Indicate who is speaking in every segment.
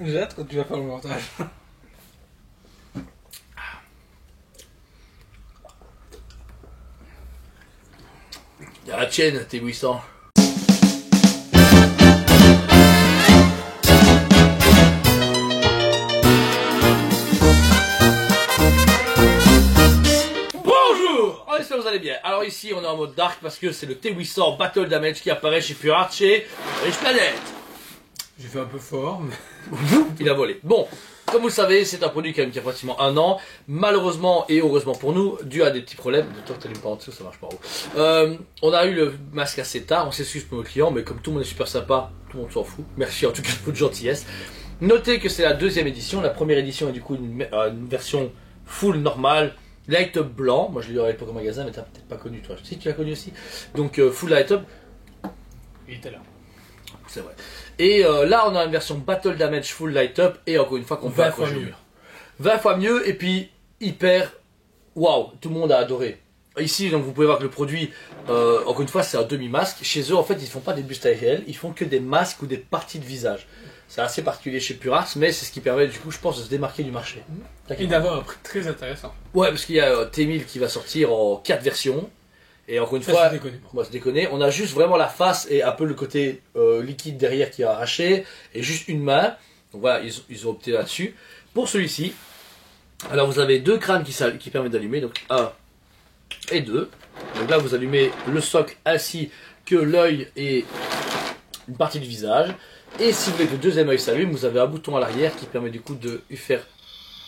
Speaker 1: J'ai hâte quand tu vas faire le montage.
Speaker 2: Il y a la tienne, T800. Bonjour! On espère que vous allez bien. Alors ici, on est en mode dark parce que c'est le T800 Battle Damage qui apparaît chez Pure chez Rich Planet.
Speaker 1: J'ai fait un peu fort, mais...
Speaker 2: Il a volé. Bon, comme vous le savez, c'est un produit quand même qui a pratiquement 1 an. Malheureusement et heureusement pour nous, dû à des petits problèmes, de toi que t'allumes pas en dessous, ça marche pas en haut. On a eu le masque assez tard, on s'excuse pour nos clients, mais comme tout le monde est super sympa, tout le monde s'en fout. Merci en tout cas de votre gentillesse. Notez que c'est la deuxième édition. La première édition est du coup une version full normale, light up blanc. Moi je l'ai eu à l'époque au magasin, mais t'as peut-être pas connu toi. Si tu l'as connu aussi. Donc full light up.
Speaker 1: Il était là.
Speaker 2: C'est vrai. Et là, on a une version Battle Damage Full Light Up, et encore une fois qu'on peut
Speaker 1: 20 fois
Speaker 2: accrocher au
Speaker 1: mieux.
Speaker 2: mur. 20 fois mieux, et puis hyper. Waouh, tout le monde a adoré. Ici, donc vous pouvez voir que le produit, encore une fois, c'est un demi-masque. Chez eux, en fait, ils font pas des bustes réels, ils font que des masques ou des parties de visage. C'est assez particulier chez Pure Arts, mais c'est ce qui permet, du coup, je pense, de se démarquer du marché.
Speaker 1: Et d'avoir un prix très intéressant.
Speaker 2: Ouais, parce qu'il y a T1000 qui va sortir en 4 versions. Et encore une
Speaker 1: Ça,
Speaker 2: fois,
Speaker 1: c'est déconné.
Speaker 2: moi c'est déconné, on a juste vraiment la face et un peu le côté liquide derrière qui est arraché et juste une main. Donc voilà, ils ont opté là-dessus. Pour celui-ci, alors vous avez deux crânes qui permettent d'allumer, donc 1 et 2. Donc là vous allumez le socle ainsi que l'œil et une partie du visage. Et si vous voulez que le deuxième œil s'allume, vous avez un bouton à l'arrière qui permet du coup de lui faire...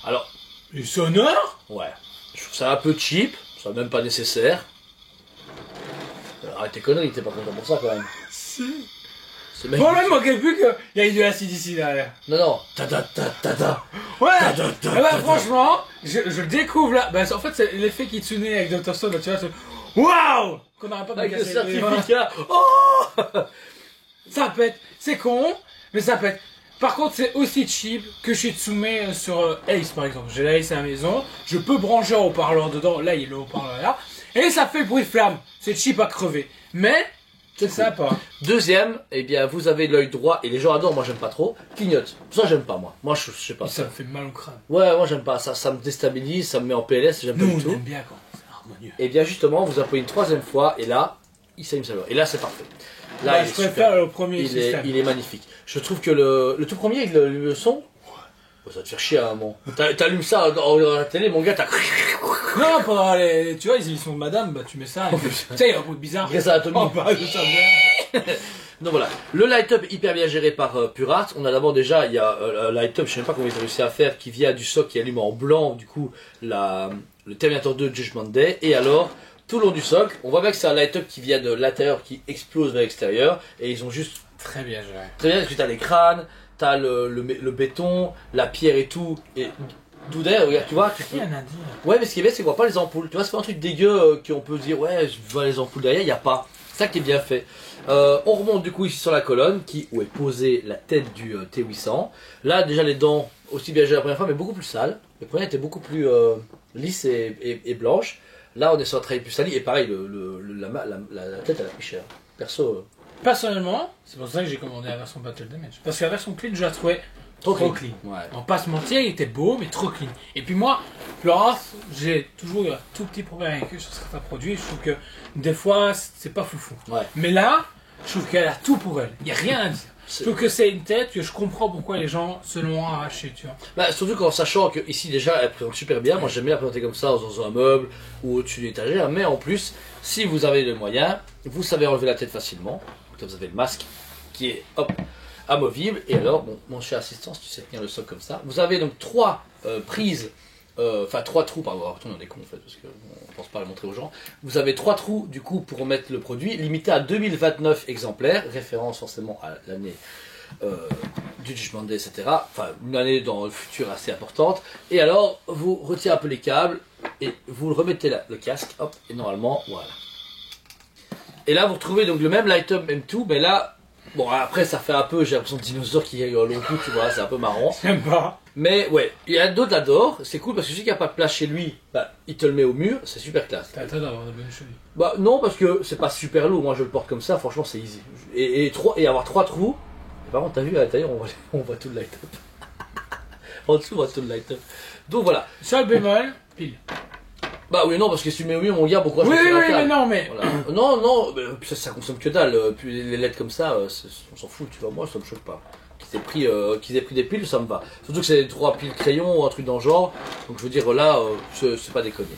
Speaker 2: Alors,
Speaker 1: Et sonore?
Speaker 2: ouais, je trouve ça un peu cheap, ça même pas nécessaire. Arrête tes conneries, t'es pas content pour ça quand même.
Speaker 1: Si.
Speaker 2: C'est même...
Speaker 1: Bon, là, il manquait plus qu'il y ait du acide ici derrière.
Speaker 2: Non, non, tada.
Speaker 1: Ouais!
Speaker 2: Ta-da,
Speaker 1: Eh ben, franchement, je découvre là. Ben, en fait, c'est l'effet Kitsune avec Dr. Stone, là, tu vois. Waouh! Qu'on n'arrête pas de me
Speaker 2: Avec le
Speaker 1: casser les mains.
Speaker 2: certificat. Oh.
Speaker 1: Ça pète. C'est con, mais ça pète. Par contre, c'est aussi cheap que Shitsume sur Ace, par exemple. J'ai la Ace à la maison, je peux brancher un haut-parleur dedans. Là, il y a le haut-parleur là. Et ça fait bruit de flamme. C'est cheap à crever. Mais, c'est sympa.
Speaker 2: Deuxième, eh bien, vous avez l'œil droit, et les gens adorent, moi j'aime pas trop, clignote. Ça j'aime pas moi. Moi je sais pas.
Speaker 1: Ça me fait mal au crâne.
Speaker 2: Ouais, moi j'aime pas. Ça me déstabilise, ça me met en PLS, j'aime pas
Speaker 1: Nous,
Speaker 2: du
Speaker 1: on
Speaker 2: tout.
Speaker 1: aime bien quand c'est harmonieux.
Speaker 2: Et bien justement, vous appuyez une troisième fois, et là, il s'allume sa lueur. Et là c'est parfait. Là,
Speaker 1: Bah,
Speaker 2: il
Speaker 1: je
Speaker 2: est
Speaker 1: préfère
Speaker 2: super.
Speaker 1: le premier système.
Speaker 2: Il est magnifique. Je trouve que le tout premier, le son, oh, ça va te faire chier à un moment. T'allumes ça dans la télé, mon gars, t'as...
Speaker 1: Non, pendant les. Tu vois, les émissions de madame, bah tu mets ça. Et puis, tu sais, il y a un bruit bizarre.
Speaker 2: Grâce à Atomic.
Speaker 1: Oh, bah, je sais bien.
Speaker 2: Donc voilà, le light-up hyper bien géré par Pure Art. On a d'abord déjà, il y a un light-up, je sais même pas comment ils ont réussi à faire, qui vient du socle qui allume en blanc, du coup, le Terminator 2 Judgment Day. Et alors, tout le long du socle, on voit bien que c'est un light-up qui vient de l'intérieur, qui explose vers l'extérieur. Et ils ont juste
Speaker 1: Très bien géré.
Speaker 2: très bien, parce que t'as les crânes, t'as le béton, la pierre et tout. Et Doudin, regarde, tu vois, tu peux...
Speaker 1: Rien à dire.
Speaker 2: Ouais, mais ce qui est bien, c'est qu'on voit pas les ampoules. Tu vois, c'est pas un truc dégueu qu'on peut se dire, ouais, je vois les ampoules derrière, il n'y a pas. C'est ça qui est bien fait. On remonte du coup ici sur la colonne, où est posée la tête du T800. Là, déjà, les dents, aussi bien gérées la première fois, mais beaucoup plus sales. Les premières étaient beaucoup plus lisses et blanches. Là, on est sur un travail plus sali. Et pareil, la tête, elle a pris cher. Perso,
Speaker 1: Personnellement, c'est pour ça que j'ai commandé la version Battle Damage. Parce que la version clean, je la trouvais trop clean.
Speaker 2: Ouais.
Speaker 1: On va pas se mentir, il était beau, mais trop clean. Et puis moi, Florence, j'ai toujours eu un tout petit problème avec eux sur certains produits. Je trouve que des fois, c'est pas foufou.
Speaker 2: Ouais.
Speaker 1: Mais là, je trouve qu'elle a tout pour elle. Il n'y a rien à dire. Je
Speaker 2: C'est-
Speaker 1: trouve que c'est une tête que je comprends pourquoi les gens se l'ont arraché, tu vois.
Speaker 2: Bah, surtout qu'en sachant que ici déjà elle présente super bien, moi j'aime bien la présenter comme ça dans un meuble ou au-dessus d'une étagère, mais en plus, si vous avez les moyens, vous savez enlever la tête facilement, comme vous avez le masque qui est hop, amovible, et alors, bon, mon cher assistant, si tu sais tenir le socle comme ça, vous avez donc trois prises, enfin trois trous, pardon, alors, on est con en fait, parce qu'on ne pense pas le montrer aux gens, vous avez trois trous du coup pour mettre le produit, limité à 2029 exemplaires, référence forcément à l'année du Judgment Day, etc. Enfin, une année dans le futur assez importante. Et alors, vous retirez un peu les câbles et vous remettez le casque, hop, et normalement, voilà. Et là, vous retrouvez donc le même light-up M2, mais là, bon, après, ça fait un peu, j'ai l'impression de dinosaure qui a eu un long coup, tu vois, c'est un peu marrant.
Speaker 1: J'aime pas.
Speaker 2: Mais ouais, il y a d'autres l'adorent, c'est cool parce que celui qui n'a pas de place chez lui, bah, il te le met au mur, c'est super classe.
Speaker 1: T'as intérêt d'avoir de bonnes chevilles.
Speaker 2: Bah non, parce que c'est pas super lourd, moi je le porte comme ça, franchement c'est easy. Et avoir trois trous, par contre t'as vu à l'intérieur, on voit tout le light-up. En dessous, on va te le light up. Donc voilà.
Speaker 1: Seul bémol, pile.
Speaker 2: Bah oui, non, parce que si tu mets au mieux, mon gars, pourquoi
Speaker 1: Oui,
Speaker 2: je
Speaker 1: oui, mais non, mais.
Speaker 2: Voilà. Non, non, mais ça consomme que dalle. Puis les LED comme ça, on s'en fout, tu vois. Moi, ça me choque pas. Qu'ils aient pris des piles, ça me va. Surtout que c'est 3 piles crayon ou un truc dans le genre. Donc je veux dire, là, c'est pas déconné.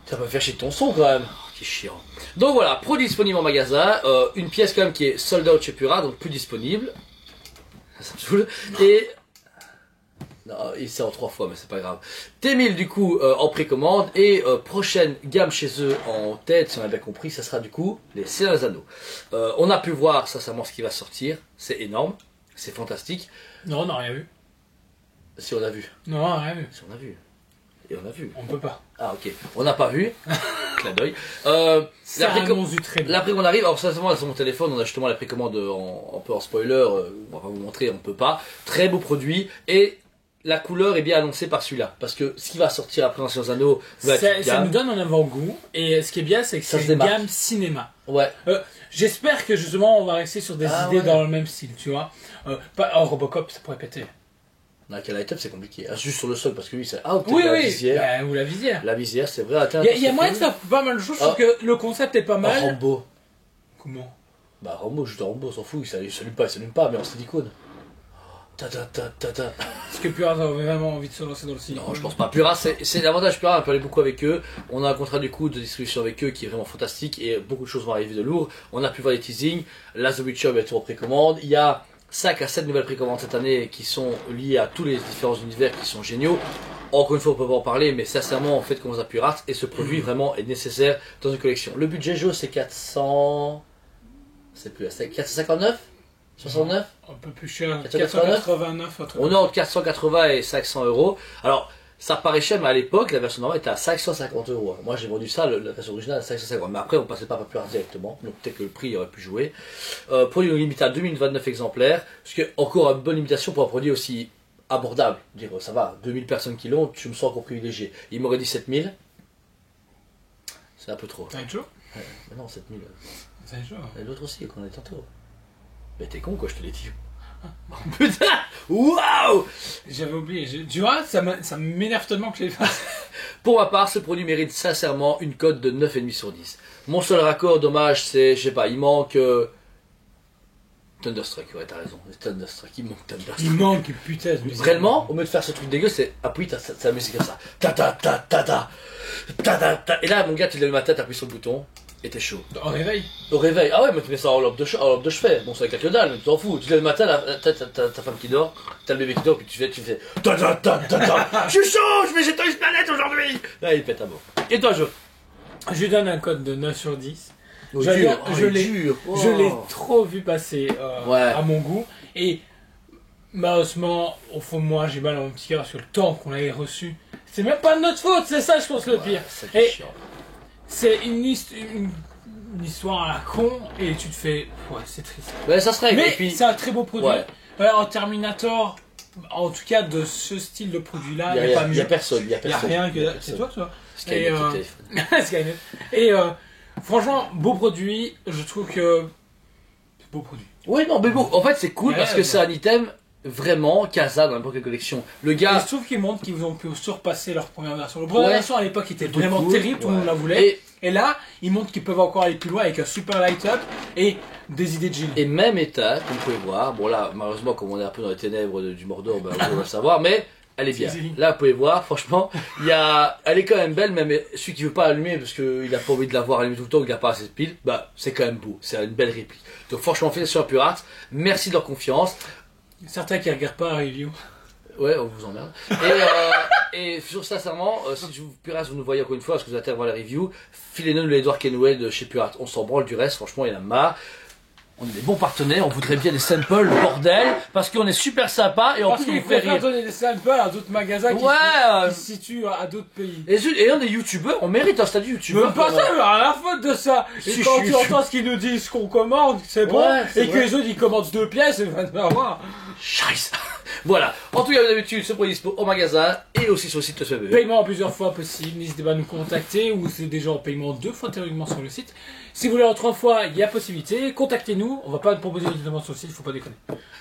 Speaker 2: Ça va faire chier ton son quand même. Oh, qui chiant. Donc voilà, produit disponible en magasin. Une pièce quand même qui est sold out chez Pura, donc plus disponible. Ça me saoule. Et. Non, il sort en 3 fois, mais c'est pas grave. T1000 du coup en précommande. Et prochaine gamme chez eux en tête, si on a bien compris, ça sera du coup les Seigneurs des Anneaux. On a pu voir sincèrement ce qui va sortir. C'est énorme. C'est fantastique.
Speaker 1: Non, on n'a rien vu.
Speaker 2: Si on a vu.
Speaker 1: Non, on n'a rien vu.
Speaker 2: Si on a vu. Et on a vu.
Speaker 1: On peut pas.
Speaker 2: Ah ok. On n'a pas vu. Clin d'œil.
Speaker 1: C'est un du très bien.
Speaker 2: La précommande arrive. Alors sincèrement, sur mon téléphone, on a justement la précommande un peu en spoiler. On va pas vous montrer, on peut pas. Très beau produit. Et la couleur est bien annoncée par celui-là. Parce que ce qui va sortir après Anciens Anneaux va être
Speaker 1: Ça nous donne un avant-goût. Et ce qui est bien, c'est que
Speaker 2: Ça
Speaker 1: c'est
Speaker 2: se
Speaker 1: une
Speaker 2: démarque.
Speaker 1: gamme cinéma.
Speaker 2: Ouais.
Speaker 1: J'espère que justement on va rester sur des idées
Speaker 2: ouais.
Speaker 1: dans le même style, tu vois. Robocop, ça pourrait péter.
Speaker 2: Avec la light-up, c'est compliqué. Ah, juste sur le sol, parce que lui, c'est. Ah,
Speaker 1: Oui,
Speaker 2: la
Speaker 1: oui.
Speaker 2: visière.
Speaker 1: Ou la visière.
Speaker 2: La visière, c'est vrai. Attends,
Speaker 1: Il y a moyen de faire pas mal de choses. Je trouve que le concept est pas mal.
Speaker 2: Rambo.
Speaker 1: Comment?
Speaker 2: Bah, Rambo, juste Rambo, on s'en fout. Il s'allume pas, mais en silicone. Ta.
Speaker 1: Est-ce que Pura avait vraiment envie de se lancer dans le cinéma?
Speaker 2: Non, je pense pas. Pura, c'est l'avantage Pura, on peut aller beaucoup avec eux. On a un contrat du coup de distribution avec eux qui est vraiment fantastique et beaucoup de choses vont arriver de lourd. On a pu voir des teasings. Last of Witcher va être en précommande. Il y a 5 à 7 nouvelles précommandes cette année qui sont liées à tous les différents univers qui sont géniaux. Encore une fois, on peut pas en parler, mais sincèrement, on fait comme on a Pura et ce produit vraiment est nécessaire dans une collection. Le budget jeu, c'est 400. C'est plus, c'est 459 69.
Speaker 1: Un peu plus cher.
Speaker 2: 489.
Speaker 1: 489.
Speaker 2: On est entre 480 et 500 euros. Alors, ça paraît cher, mais à l'époque, la version normale était à 550 euros. Moi, j'ai vendu ça, la version originale, à 550. Mais après, on passait pas par Pura directement. Donc, peut-être que le prix aurait pu jouer. Produit limité à 2029 exemplaires. Ce qui est encore une bonne limitation pour un produit aussi abordable. Dire, ça va, 2000 personnes qui l'ont, tu me sens encore privilégié. Il m'aurait dit 7000. C'est un peu trop.
Speaker 1: Ça va être chaud?
Speaker 2: Ouais, mais non, 7000.
Speaker 1: Ça va être chaud.
Speaker 2: Et l'autre aussi, qu'on a dit tantôt. Mais t'es con, quoi, je te l'ai dit. Putain! Waouh!
Speaker 1: J'avais oublié. Tu vois, ça m'énerve tellement que je l'ai fait.
Speaker 2: Pour ma part, ce produit mérite sincèrement une cote de 9,5 sur 10. Mon seul raccord, dommage, c'est, je sais pas, il manque. Thunderstruck, ouais, t'as raison. Thunderstruck, il manque Thunderstruck.
Speaker 1: Il manque, putain.
Speaker 2: Réellement, au lieu de faire ce truc dégueu, c'est appuie ta musique comme ça. Ta. Et là, mon gars, tu lèves ma tête, appuie sur le bouton, et t'es chaud.
Speaker 1: Au réveil.
Speaker 2: Au réveil, ah ouais, mais tu mets ça en lampe de chevet. Bon, c'est avec la que dalle, mais tu t'en fous. Tu lèves le matin, ta femme qui dort, t'as le bébé qui dort, puis tu fais. Je suis chaud, je vais jeter une planète aujourd'hui. Là, il pète à mort. Et toi,
Speaker 1: Je lui donne un code de 9 sur 10.
Speaker 2: Oh,
Speaker 1: Je l'ai trop vu passer
Speaker 2: Ouais.
Speaker 1: à mon goût. Et malheureusement, au fond de moi, j'ai mal à mon petit cœur parce que le temps qu'on l'avait reçu, c'est même pas de notre faute, c'est ça, je pense, le pire.
Speaker 2: C'est chiant.
Speaker 1: C'est une histoire à la con et tu te fais. Ouais, c'est triste.
Speaker 2: Ouais, ça serait.
Speaker 1: Mais
Speaker 2: Et puis,
Speaker 1: c'est un très beau produit.
Speaker 2: Ouais.
Speaker 1: En Terminator, en tout cas de ce style de produit-là, il n'y a pas mieux.
Speaker 2: Il y a personne.
Speaker 1: Il n'y a rien que. C'est toi, toi.
Speaker 2: Skynet,
Speaker 1: Et,
Speaker 2: le téléphone.
Speaker 1: Skynet. Et franchement, beau produit. Je trouve que. Beau produit.
Speaker 2: Oui, non, mais bon, en fait, c'est cool
Speaker 1: Ouais,
Speaker 2: parce que
Speaker 1: ouais.
Speaker 2: c'est un item vraiment casa dans n'importe quelle collection. Le
Speaker 1: Et
Speaker 2: gars.
Speaker 1: je trouve qu'ils montrent qu'ils ont pu surpasser leur première version. La première
Speaker 2: Ouais.
Speaker 1: version à l'époque était
Speaker 2: Tout
Speaker 1: vraiment
Speaker 2: cool.
Speaker 1: terrible, tout le monde
Speaker 2: Ouais.
Speaker 1: la voulait.
Speaker 2: Et-
Speaker 1: Et là, ils montrent qu'ils peuvent encore aller plus loin avec un super light-up et des idées de génie.
Speaker 2: Et même état, comme vous pouvez voir, bon là, malheureusement, comme on est un peu dans les ténèbres du Mordor, ben, on va le savoir, mais elle est bien.
Speaker 1: C'est joli.
Speaker 2: Là, vous pouvez voir, franchement, elle est quand même belle, même celui qui veut pas allumer parce qu'il a pas envie de la voir allumer tout le temps, qu'il a pas assez de piles, bah, c'est quand même beau. C'est une belle réplique. Donc, franchement, félicitations à Pura. Merci de leur confiance.
Speaker 1: Certains qui regardent pas la review.
Speaker 2: Ouais, on vous emmerde. Et sur sincèrement, si Pura, vous nous voyez encore une fois, parce que vous allez voir la review, filez-nous le Edward Kenway de chez Pura. On s'en branle du reste, franchement, il y en a marre. On est des bons partenaires, on voudrait bien des samples, bordel, parce qu'on est super sympa et en
Speaker 1: Parce
Speaker 2: plus on
Speaker 1: qu'ils
Speaker 2: vous fait
Speaker 1: préfèrent
Speaker 2: rire.
Speaker 1: donner des samples à d'autres magasins qui,
Speaker 2: Ouais,
Speaker 1: qui se situent à d'autres pays.
Speaker 2: et on est youtubeurs, on mérite un statut
Speaker 1: Tu
Speaker 2: youtubeur.
Speaker 1: veux pas ça, mais rien à faute de ça. Et
Speaker 2: Si,
Speaker 1: quand
Speaker 2: je
Speaker 1: tu
Speaker 2: suis-
Speaker 1: entends ce qu'ils nous disent, ce qu'on commande, c'est bon.
Speaker 2: Ouais, c'est
Speaker 1: Et que
Speaker 2: vrai.
Speaker 1: les autres ils commandent 2 pièces, et ben voir.
Speaker 2: Scheiße. Voilà. En tout cas, comme d'habitude, ce produit est dispo au magasin et aussi sur le site de ce bébé.
Speaker 1: Paiement en plusieurs fois possible, n'hésitez pas à nous contacter ou c'est déjà en paiement 2 fois théoriquement sur le site. Si vous voulez en 3 fois, il y a possibilité, contactez-nous, on va pas proposer évidemment sur le site, faut pas déconner.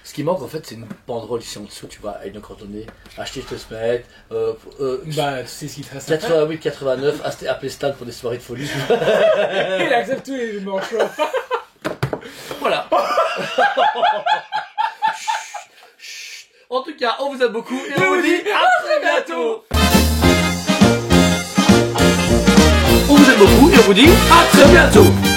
Speaker 2: Ce qui manque en fait, c'est une banderole ici en dessous, tu vois, avec nos coordonnées. Acheter, je te semaine.
Speaker 1: Bah, tu sais ce qui te reste à faire.
Speaker 2: 88, 89, appelez Stan pour des soirées de folie.
Speaker 1: Il accepte tous les manchots.
Speaker 2: Voilà. En tout cas, on vous aime beaucoup et on vous dit à très bientôt. On vous aime beaucoup et on vous dit à très bientôt.